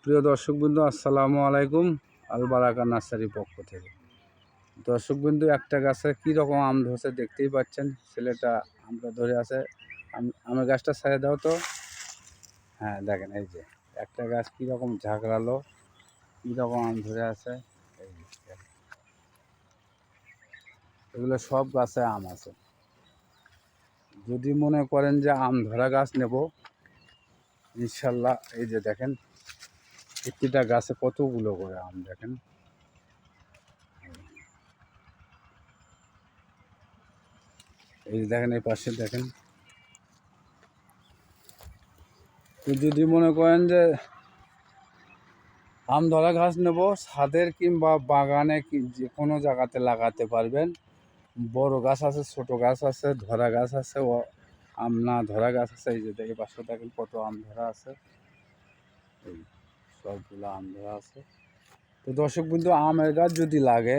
প্রিয় দর্শকবৃন্দ, আসসালামু আলাইকুম। আল বারাকা নার্সারির পক্ষ থেকে। দর্শকবৃন্দ, একটা গাছে কীরকম আম ধরছে দেখতেই পাচ্ছেন। ছেলেটা আমটা ধরে আছে। আমের গাছটা ছেড়ে দাও তো। হ্যাঁ, দেখেন এই যে একটা গাছ কীরকম ঝাঁকড়ালো, কীরকম আম ধরে আছে। এই যে এগুলো সব গাছে আম আছে। যদি মনে করেন যে আম ধরা গাছ নেব, ইনশাল্লাহ এই যে দেখেন প্রতিটা গাছে কতগুলো করে আম দেখেন। এই দেখেন, এই পাশে দেখেন। তো যদি মনে করেন যে আম ধরা গাছ নেব, ছাদের কিংবা বাগানে যে কোনো জায়গাতে লাগাতে পারবেন। বড় গাছ আছে, ছোট গাছ আছে, ধরা গাছ আছে, আম না ধরা গাছ আছে। এই যে এই পাশে দেখেন কত আম ধরা আছে। এই সবগুলো আম ধরা আছে। তো দর্শক বিন্দু, আমের গাছ যদি লাগে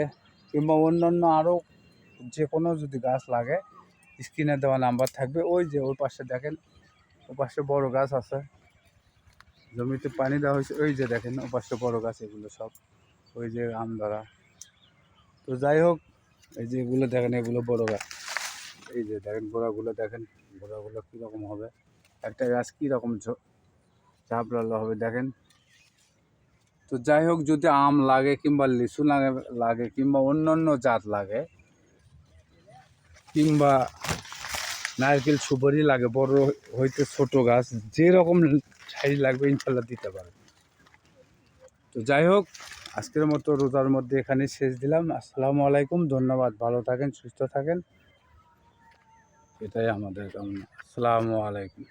কিংবা অন্যান্য আরও যে কোনো যদি গাছ লাগে, স্ক্রিনে দেওয়া নাম্বার থাকবে। ওই যে ওই পাশে দেখেন, ওই পাশে বড় গাছ আছে, জমিতে পানি দেওয়া হয়েছে। ওই যে দেখেন ও পাশে বড় গাছ, এগুলো সব ওই যে আম ধরা। তো যাই হোক, এই যে এগুলো দেখেন, এগুলো বড় গাছ। এই যে দেখেন গোড়াগুলো দেখেন, গোড়াগুলো কীরকম হবে। একটা গাছ কীরকম ঝাপড়ালো হবে দেখেন। তো যাই হোক, যদি আম লাগে কিংবা লিচু লাগে কিংবা অন্যান্য জাত লাগে কিংবা নারকেল সুপারি লাগে, বড় হইতে ছোট গাছ, যেরকম সাইজ লাগবে ইনশাল্লাহ দিতে পারে। তো যাই হোক, আজকের মতো রোজার মধ্যে এখানে শেষ দিলাম। আসসালামু আলাইকুম, ধন্যবাদ। ভালো থাকেন, সুস্থ থাকেন, এটাই আমাদের কামনা। আসসালামু আলাইকুম।